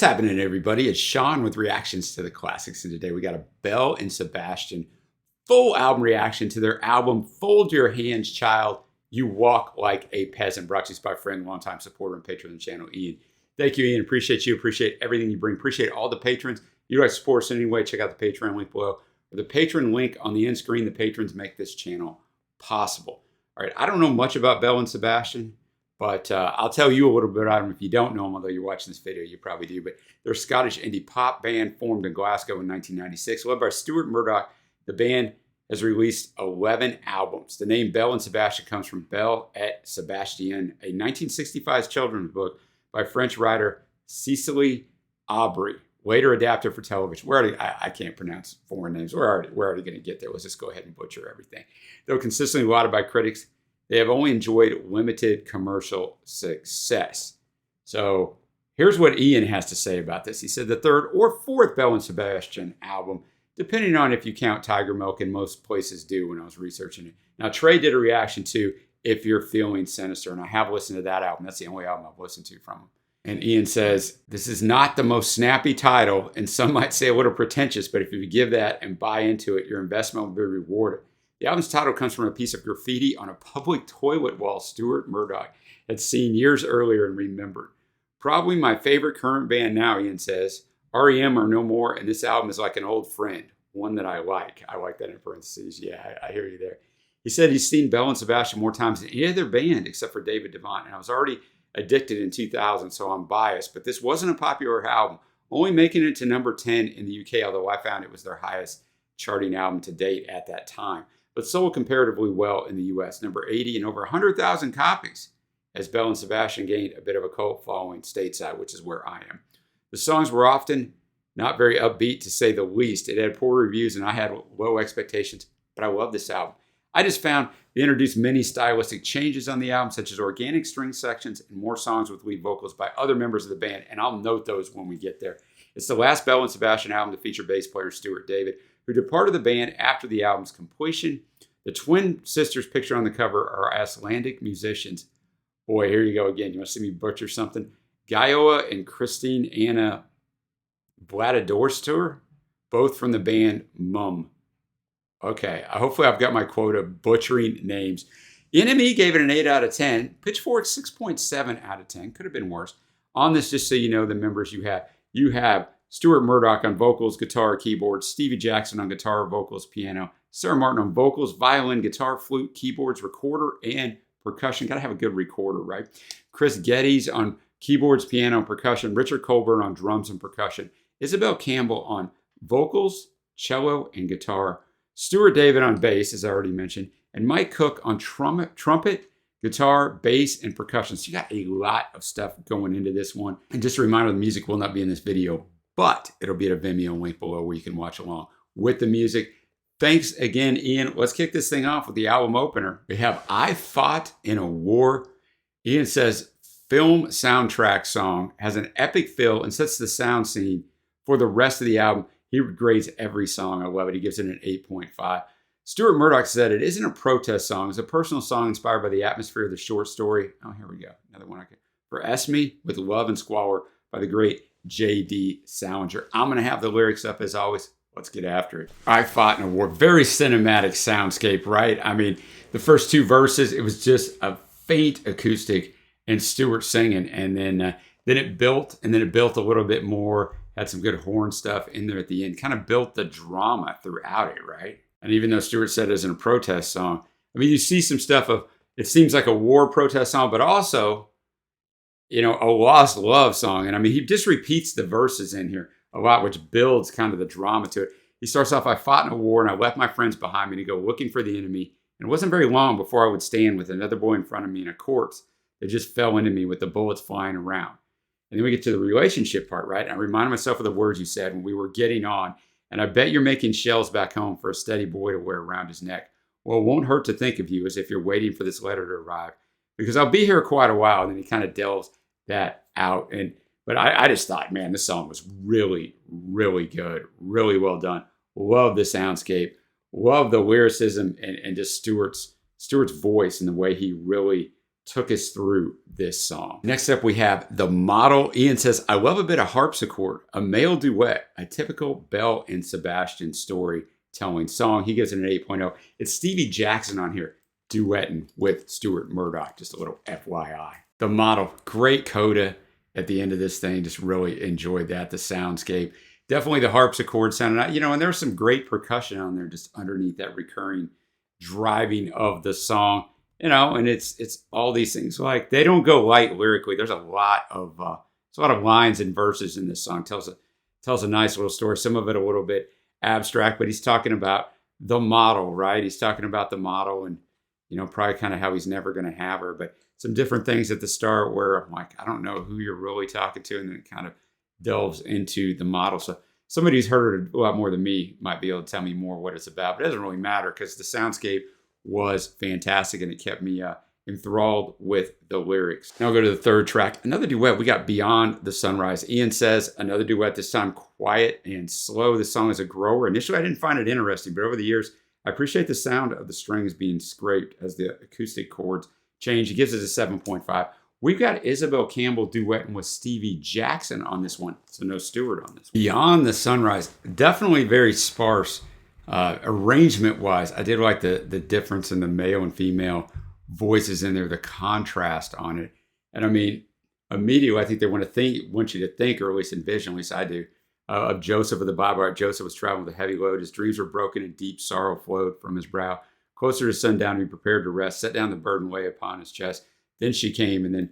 What's happening, everybody? It's Sean with reactions to the classics, and today we got a Belle and Sebastian full album reaction to their album Fold Your Hands, Child, You Walk Like a Peasant, brought to us by friend, longtime supporter and patron of the channel, Ian. Thank you, Ian. Appreciate you. Appreciate everything you bring. Appreciate all the patrons. If you'd like to support us in any way, check out the Patreon link below, or the patron link on the end screen. The patrons make this channel possible. All right, I don't know much about Belle and Sebastian, but I'll tell you a little bit about them if you don't know them, although you're watching this video, you probably do. But they're a Scottish indie pop band formed in Glasgow in 1996. Led by Stuart Murdoch, the band has released 11 albums. The name Belle and Sebastian comes from Belle et Sebastian, a 1965 children's book by French writer Cecily Aubry, later adapted for television. I can't pronounce foreign names. We're already going to get there. Let's just go ahead and butcher everything. Though consistently lauded by critics, they have only enjoyed limited commercial success. So here's what Ian has to say about this. He said the third or fourth Belle and Sebastian album, depending on if you count Tiger Milk, and most places do when I was researching it. Now, Trey did a reaction to If You're Feeling Sinister, and I have listened to that album. That's the only album I've listened to from him. And Ian says, this is not the most snappy title, and some might say a little pretentious, but if you give that and buy into it, your investment will be rewarded. The album's title comes from a piece of graffiti on a public toilet wall Stuart Murdoch had seen years earlier and remembered. Probably my favorite current band now, Ian says. REM are no more, and this album is like an old friend, one that I like. I like that in parentheses. Yeah, I hear you there. He said he's seen Belle and Sebastian more times than any other band except for David Devant, and I was already addicted in 2000, so I'm biased. But this wasn't a popular album, only making it to number 10 in the UK, although I found it was their highest charting album to date at that time. But sold comparatively well in the US, number 80 and over 100,000 copies, as Belle and Sebastian gained a bit of a cult following stateside, which is where I am. The songs were often not very upbeat, to say the least. It had poor reviews, and I had low expectations, but I love this album. I just found they introduced many stylistic changes on the album, such as organic string sections and more songs with lead vocals by other members of the band, and I'll note those when we get there. It's the last Belle and Sebastian album to feature bass player Stuart David, who departed the band after the album's completion. The twin sisters pictured on the cover are Icelandic musicians. Boy, here you go again. You want to see me butcher something? Gaioa and Christine Anna Vladidorstor, both from the band Mum. Okay, hopefully I've got my quota of butchering names. NME gave it an 8 out of 10. Pitchfork, 6.7 out of 10. Could have been worse. On this, just so you know the members you have Stuart Murdoch on vocals, guitar, keyboards, Stevie Jackson on guitar, vocals, piano, Sarah Martin on vocals, violin, guitar, flute, keyboards, recorder, and percussion. Got to have a good recorder, right? Chris Geddes on keyboards, piano, and percussion, Richard Colburn on drums and percussion, Isabel Campbell on vocals, cello, and guitar, Stuart David on bass, as I already mentioned, and Mike Cook on trumpet, guitar, bass, and percussion. So you got a lot of stuff going into this one. And just a reminder, the music will not be in this video, but it'll be at a Vimeo link below where you can watch along with the music. Thanks again, Ian. Let's kick this thing off with the album opener. We have I Fought in a War. Ian says, film soundtrack song, has an epic feel and sets the sound scene for the rest of the album. He grades every song. I love it. He gives it an 8.5. Stuart Murdoch said it isn't a protest song. It's a personal song inspired by the atmosphere of the short story. Oh, here we go. Another one. For Esme with Love and Squalor by the great J.D. Salinger. I'm going to have the lyrics up as always. Let's get after it. I Fought in a War. Very cinematic soundscape, right? I mean, the first two verses, it was just a faint acoustic and Stuart singing. And then it built, a little bit more. Had some good horn stuff in there at the end. Kind of built the drama throughout it, right? And even though Stuart said it isn't a protest song, I mean, you see some stuff of, it seems like a war protest song, but also, you know, a lost love song. And I mean, he just repeats the verses in here a lot, which builds kind of the drama to it. He starts off, I fought in a war and I left my friends behind me to go looking for the enemy. And it wasn't very long before I would stand with another boy in front of me and a corpse that just fell into me with the bullets flying around. And then we get to the relationship part, right? And I reminded myself of the words you said when we were getting on. And I bet you're making shells back home for a steady boy to wear around his neck. Well, it won't hurt to think of you as if you're waiting for this letter to arrive, because I'll be here quite a while. And then he kind of delves that out. But I just thought, man, this song was really, really good. Really well done. Love the soundscape. Love the lyricism and just Stuart's voice and the way he really took us through this song. Next up, we have The Model. Ian says, I love a bit of harpsichord, a male duet, a typical Belle and Sebastian storytelling song. He gives it an 8.0. It's Stevie Jackson on here duetting with Stuart Murdoch. Just a little FYI. The Model, great coda at the end of this thing. Just really enjoyed that. The soundscape. Definitely the harpsichord sound. And there's some great percussion on there just underneath that recurring driving of the song. And it's all these things. Like, they don't go light lyrically. There's a lot of lines and verses in this song. Tells a nice little story. Some of it a little bit abstract, but he's talking about the model, right? He's talking about the model and, probably kind of how he's never going to have her, but some different things at the start where I'm like, I don't know who you're really talking to. And then it kind of delves into the model. So somebody who's heard it a lot more than me might be able to tell me more what it's about, but it doesn't really matter because the soundscape was fantastic and it kept me enthralled with the lyrics. Now I'll go to the third track. Another duet. We got Beyond the Sunrise. Ian says, another duet, this time quiet and slow. This song is a grower. Initially, I didn't find it interesting, but over the years, I appreciate the sound of the strings being scraped as the acoustic chords change. He gives it a 7.5. We've got Isabel Campbell duetting with Stevie Jackson on this one. So no Stewart on this one. Beyond the Sunrise, definitely very sparse. Arrangement-wise, I did like the difference in the male and female voices in there, the contrast on it. And immediately I think they want you to think, or at least envision, at least I do, of Joseph of the Bible. Right? Joseph was traveling with a heavy load. His dreams were broken and deep sorrow flowed from his brow. Closer to sundown, he prepared to rest, set down the burden lay upon his chest. Then she came, and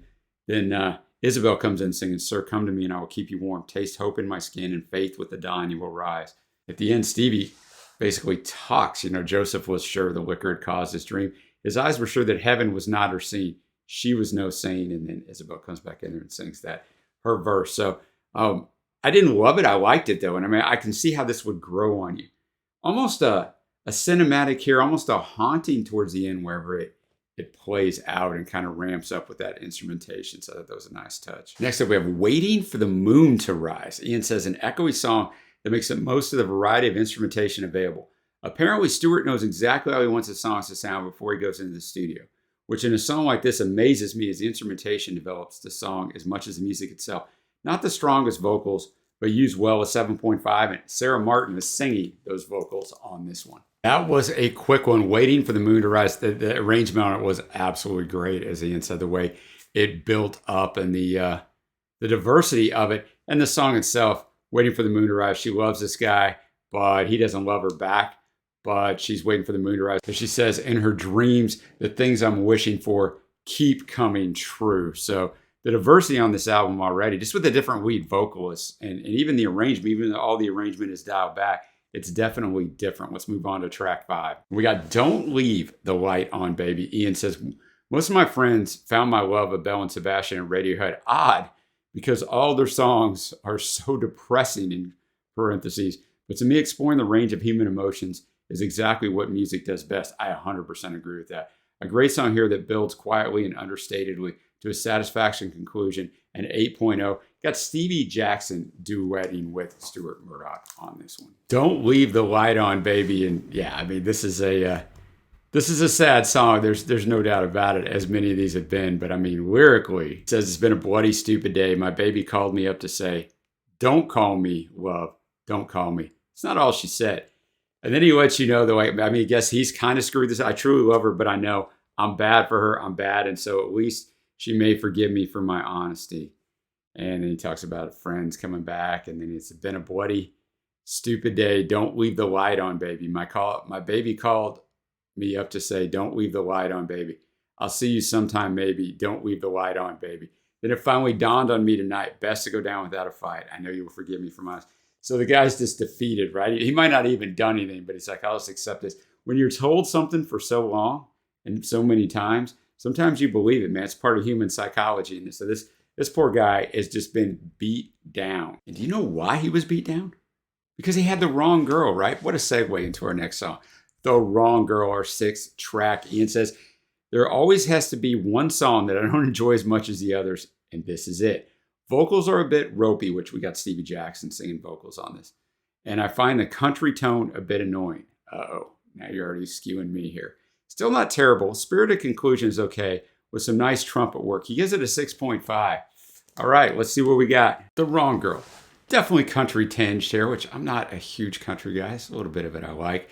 then Isabel comes in singing, Sir, come to me and I will keep you warm. Taste hope in my skin and faith with the dawn you will rise. At the end, Stevie basically talks. Joseph was sure the liquor had caused his dream. His eyes were sure that heaven was not her scene. She was no saint. And then Isabel comes back in there and sings her verse. So I didn't love it. I liked it though. And I can see how this would grow on you. Almost a cinematic here, almost a haunting towards the end wherever it plays out and kind of ramps up with that instrumentation. So that was a nice touch. Next up, we have Waiting for the Moon to Rise. Ian says, an echoey song that makes the most of the variety of instrumentation available. Apparently, Stewart knows exactly how he wants his songs to sound before he goes into the studio, which in a song like this amazes me as the instrumentation develops the song as much as the music itself. Not the strongest vocals, but used well, a 7.5, and Sarah Martin is singing those vocals on this one. That was a quick one, Waiting for the Moon to Rise. The arrangement on it was absolutely great, as Ian said, the way it built up and the diversity of it, and the song itself, Waiting for the Moon to Rise. She loves this guy, but he doesn't love her back, but she's waiting for the moon to rise. So she says, in her dreams, the things I'm wishing for keep coming true. So the diversity on this album already, just with the different lead vocalists and even the arrangement, even though all the arrangement is dialed back, it's definitely different. Let's move on to track 5. We got Don't Leave the Light On, Baby. Ian says, most of my friends found my love of Belle and Sebastian and Radiohead odd because all their songs are so depressing, in parentheses. But to me, exploring the range of human emotions is exactly what music does best. I 100% agree with that. A great song here that builds quietly and understatedly to a satisfaction conclusion. And 8.0, got Stevie Jackson duetting with Stuart Murdoch on this one. Don't Leave the Light On, Baby. And yeah, this is a sad song. There's no doubt about it, as many of these have been. But lyrically, it says, it's been a bloody, stupid day. My baby called me up to say, don't call me, love. Don't call me. It's not all she said. And then he lets you know, though, I guess he's kind of screwed this. I truly love her, but I know I'm bad for her. I'm bad. And so at least she may forgive me for my honesty. And then he talks about friends coming back. And then it's been a bloody, stupid day. Don't leave the light on, baby. My baby called me up to say, don't leave the light on, baby. I'll see you sometime, maybe. Don't leave the light on, baby. Then it finally dawned on me tonight. Best to go down without a fight. I know you will forgive me for my honesty. So the guy's just defeated, right? He might not even done anything, but he's like, I'll just accept this. When you're told something for so long and so many times, sometimes you believe it, man. It's part of human psychology. And so this poor guy has just been beat down. And do you know why he was beat down? Because he had the wrong girl, right? What a segue into our next song. The Wrong Girl, our 6th track. Ian says, there always has to be one song that I don't enjoy as much as the others, and this is it. Vocals are a bit ropey, which we got Stevie Jackson singing vocals on this. And I find the country tone a bit annoying. Uh-oh, now you're already skewing me here. Still not terrible. Spirited Conclusion is okay. with some nice trumpet work. He gives it a 6.5. All right, let's see what we got. The Wrong Girl. Definitely country tinged here, which I'm not a huge country guy. So a little bit of it I like.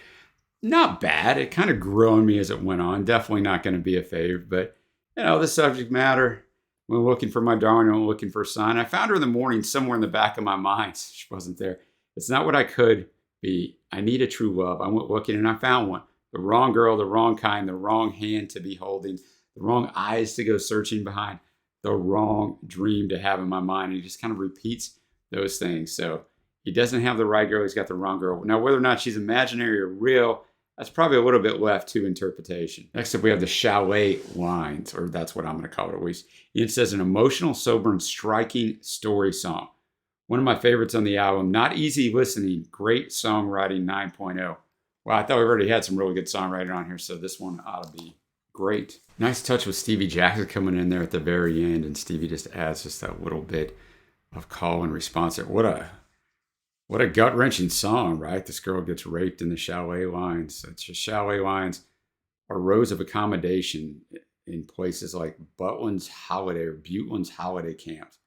Not bad. It kind of grew on me as it went on. Definitely not going to be a fave, but the subject matter. When looking for my darling, I'm looking for a sign. I found her in the morning somewhere in the back of my mind. She wasn't there. It's not what I could be. I need a true love. I went looking and I found one. The wrong girl, the wrong kind, the wrong hand to be holding, the wrong eyes to go searching behind, the wrong dream to have in my mind. And he just kind of repeats those things. So he doesn't have the right girl. He's got the wrong girl. Now, whether or not she's imaginary or real, that's probably a little bit left to interpretation. Next up, we have the Chalet Lines, or that's what I'm going to call it at least. It says an emotional, sober, and striking story song. One of my favorites on the album. Not easy listening. Great songwriting 9.0. Wow, I thought we already had some really good songwriting on here, so this one ought to be great. Nice touch with Stevie Jackson coming in there at the very end, and Stevie just adds just that little bit of call and response there. What a gut-wrenching song, right? This girl gets raped in the Chalet Lines. It's just Chalet Lines are rows of accommodation in places like Butlin's Holiday or Buteland's Holiday Camps.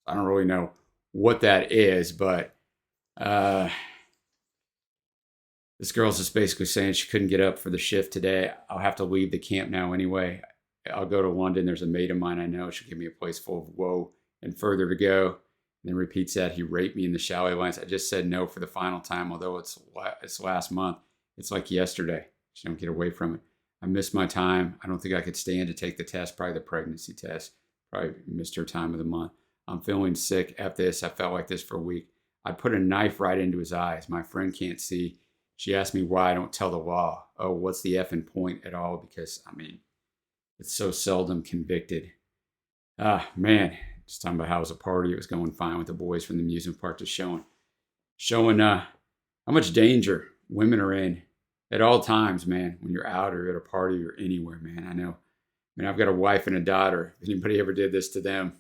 I don't really know what that is, but this girl's just basically saying she couldn't get up for the shift today. I'll have to leave the camp now anyway. I'll go to London. There's a mate of mine I know. She'll give me a place full of woe and further to go. And then repeats that he raped me in the Chalet Lines. I just said no for the final time, although it's last month. It's like yesterday. She don't get away from it. I missed my time. I don't think I could stand to take the test, probably the pregnancy test. Probably missed her time of the month. I'm feeling sick. After this, I felt like this for a week. I put a knife right into his eyes. My friend can't see. She asked me why I don't tell the law. Oh, what's the effing point at all? Because, it's so seldom convicted. Man. Just talking about how it was a party. It was going fine with the boys from the amusement park, just showing how much danger women are in at all times, man. When you're out or at a party or anywhere, man. I know. I've got a wife and a daughter. If anybody ever did this to them,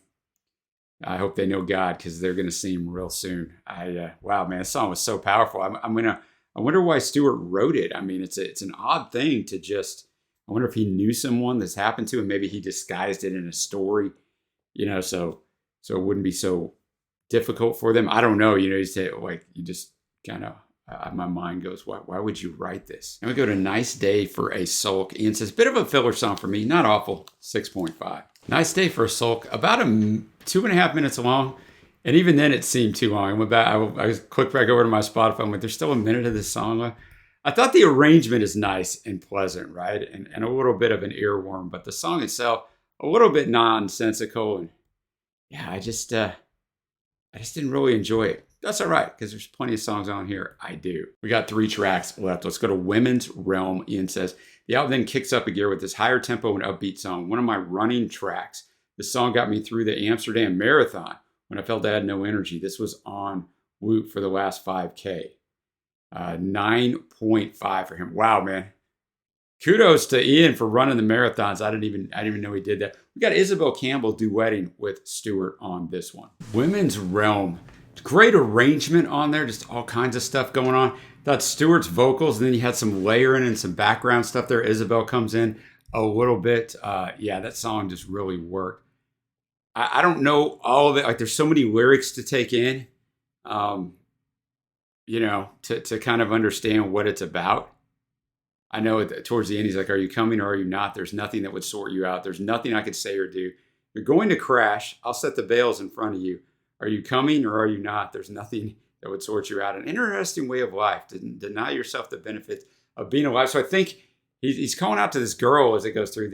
I hope they know God because they're going to see him real soon. Wow, man, this song was so powerful. I wonder why Stewart wrote it. It's an odd thing to just. I wonder if he knew someone this happened to, and maybe he disguised it in a story. So it wouldn't be so difficult for them. I don't know. You say you just kind of, my mind goes, why would you write this? And we go to Nice Day for a Sulk. Ian says, bit of a filler song for me. Not awful. 6.5. Nice Day for a Sulk. About 2.5 minutes long. And even then it seemed too long. I went back, I clicked back over to my Spotify. I'm like, there's still a minute of this song left. I thought the arrangement is nice and pleasant, right? And a little bit of an earworm, but the song itself, a little bit nonsensical, and I just didn't really enjoy it. That's all right, because there's plenty of songs on here I do. We got 3 tracks left. Let's go to Women's Realm. Ian says, the album then kicks up a gear with this higher tempo and upbeat song. One of my running tracks. This song got me through the Amsterdam Marathon when I felt I had no energy. This was on loop for the last 5K. 9.5 for him. Wow, man. Kudos to Ian for running the marathons. I didn't even know he did that. We got Isabel Campbell duetting with Stewart on this one. Women's Realm. Great arrangement on there. Just all kinds of stuff going on. Thought Stewart's vocals, and then you had some layering and some background stuff there. Isabel comes in a little bit. That song just really worked. I don't know all of it. Like, there's so many lyrics to take in, to kind of understand what it's about. I know towards the end, he's like, are you coming or are you not? There's nothing that would sort you out. There's nothing I could say or do. You're going to crash. I'll set the bales in front of you. Are you coming or are you not? There's nothing that would sort you out. An interesting way of life. Deny yourself the benefits of being alive. So I think he's calling out to this girl as it goes through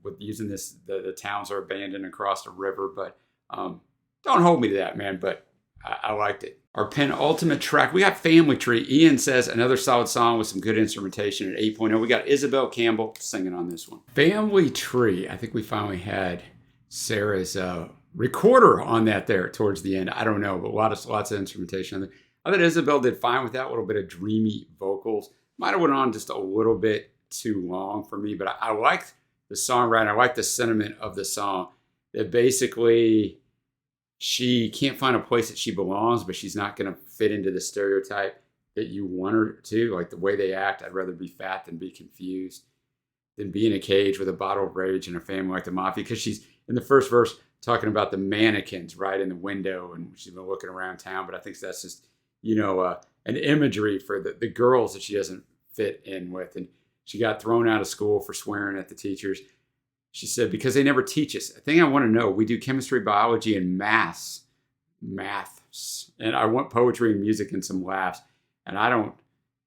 with using this, the towns are abandoned across the river. But don't hold me to that, man. But I liked it. Our penultimate track, we got Family Tree. Ian says another solid song with some good instrumentation at 8.0. We got Isabel Campbell singing on this one. Family Tree. I think we finally had Sarah's recorder on that there towards the end. I don't know, but lots of instrumentation. I thought Isabel did fine with that. A little bit of dreamy vocals. Might have went on just a little bit too long for me, but I liked the songwriting. I liked the sentiment of the song. That basically, she can't find a place that she belongs, but she's not going to fit into the stereotype that you want her to. Like the way they act, I'd rather be fat than be confused. than be in a cage with a bottle of rage and a family like the mafia. Because she's in the first verse talking about the mannequins right in the window, and she's been looking around town. But I think that's just, an imagery for the girls that she doesn't fit in with. And she got thrown out of school for swearing at the teachers. She said, because they never teach us. A thing I want to know, we do chemistry, biology, and maths. And I want poetry and music and some laughs. And I don't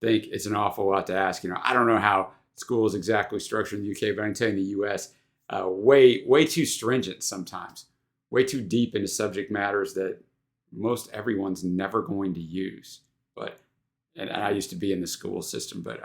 think it's an awful lot to ask. I don't know how school is exactly structured in the UK, but I can tell you in the US, way too stringent sometimes. Way too deep into subject matters that most everyone's never going to use. And I used to be in the school system, but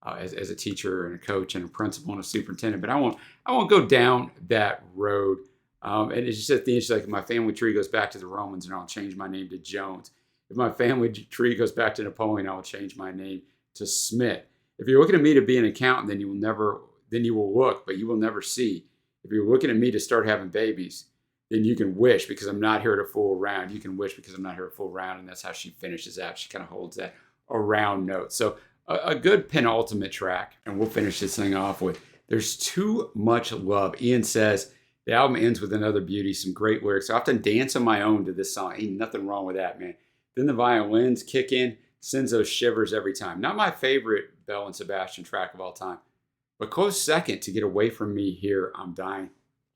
as a teacher and a coach and a principal and a superintendent, but I won't go down that road. And it's just at the end, she's like, if my family tree goes back to the Romans, and I'll change my name to Jones. If my family tree goes back to Napoleon, I'll change my name to Smith. If you're looking at me to be an accountant, then you will look, but you will never see. If you're looking at me to start having babies, then you can wish, because I'm not here to fool around. You can wish because I'm not here to fool around. And that's how she finishes out. She kind of holds that around note. So a good penultimate track, and we'll finish this thing off with There's Too Much Love. Ian says, the album ends with another beauty, some great lyrics. I often dance on my own to this song. Ain't nothing wrong with that, man. Then the violins kick in, sends those shivers every time. Not my favorite Belle and Sebastian track of all time, but close second to Get Away From Me Here, I'm Dying.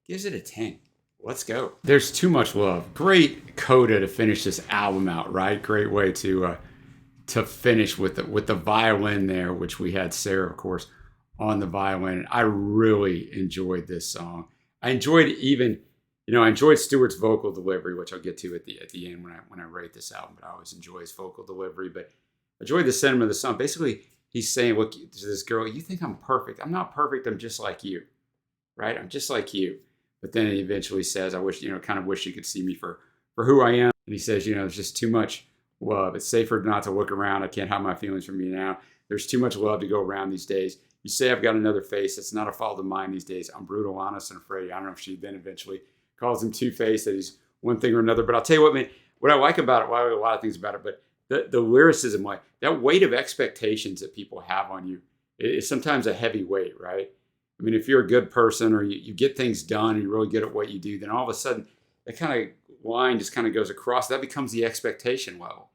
Gives it a 10. Let's go. There's Too Much Love. Great coda to finish this album out, right? Great way to finish with the violin there, which we had Sarah, of course, on the violin. I really enjoyed this song. I enjoyed Stewart's vocal delivery, which I'll get to at the end when I rate this album. But I always enjoy his vocal delivery. But I enjoyed the sentiment of the song. Basically, he's saying, look, to this girl, you think I'm perfect. I'm not perfect. I'm just like you, right? I'm just like you. But then he eventually says, I wish, kind of wish you could see me for who I am. And he says, there's just too much love. It's safer not to look around. I can't hide my feelings from you now. There's too much love to go around these days. You say I've got another face. It's not a fault of mine these days. I'm brutal, honest, and afraid. I don't know if she then eventually calls him two-faced, that he's one thing or another. But I'll tell you what, man, what I like about it, well, I like a lot of things about it, but the lyricism, like that weight of expectations that people have on you is sometimes a heavy weight, right? I mean, if you're a good person or you get things done and you're really good at what you do, then all of a sudden that kind of line just kind of goes across. That becomes the expectation level.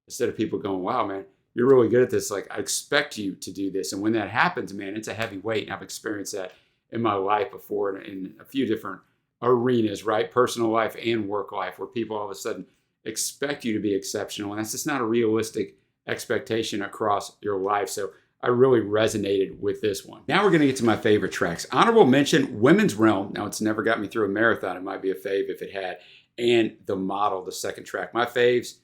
Instead of people going, wow, man, you're really good at this. Like, I expect you to do this. And when that happens, man, it's a heavy weight. And I've experienced that in my life before in a few different arenas, right? Personal life and work life, where people all of a sudden expect you to be exceptional. And that's just not a realistic expectation across your life. So I really resonated with this one. Now we're going to get to my favorite tracks. Honorable mention, Women's Realm. Now, it's never got me through a marathon. It might be a fave if it had. And The Model, the second track. My faves,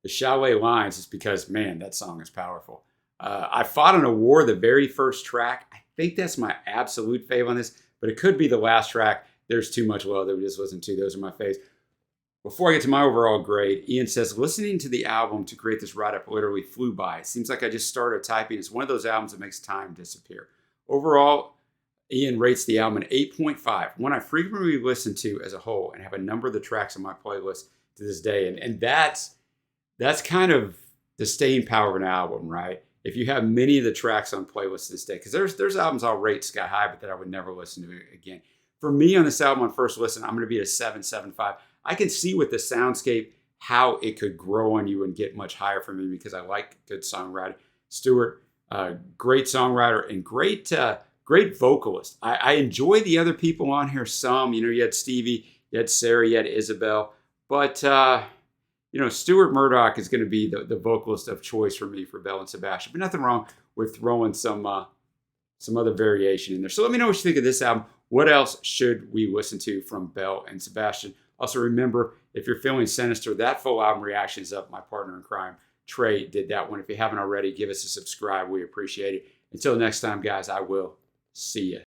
the Chalet Lines, is because, man, that song is powerful. I Fought in a War, the very first track. I think that's my absolute fave on this, but it could be the last track. There's Too Much Love that we just listened to. Those are my faves. Before I get to my overall grade, Ian says, listening to the album to create this write-up literally flew by. It seems like I just started typing. It's one of those albums that makes time disappear. Overall, Ian rates the album an 8.5, one I frequently listen to as a whole and have a number of the tracks on my playlist to this day. And that's kind of the staying power of an album, right? If you have many of the tracks on playlists this day, because there's albums I'll rate sky high, but that I would never listen to again. For me on this album on first listen, I'm going to be at a 7.75. I can see with the soundscape how it could grow on you and get much higher for me because I like good songwriting. Stewart, great songwriter and great vocalist. I enjoy the other people on here some. You had Stevie, you had Sarah, you had Isabel. But, Stuart Murdoch is going to be the vocalist of choice for me for Belle and Sebastian. But nothing wrong with throwing some other variation in there. So let me know what you think of this album. What else should we listen to from Belle and Sebastian? Also, remember, if you're feeling sinister, that full album reaction is up. My partner in crime, Trey, did that one. If you haven't already, give us a subscribe. We appreciate it. Until next time, guys, I will see you.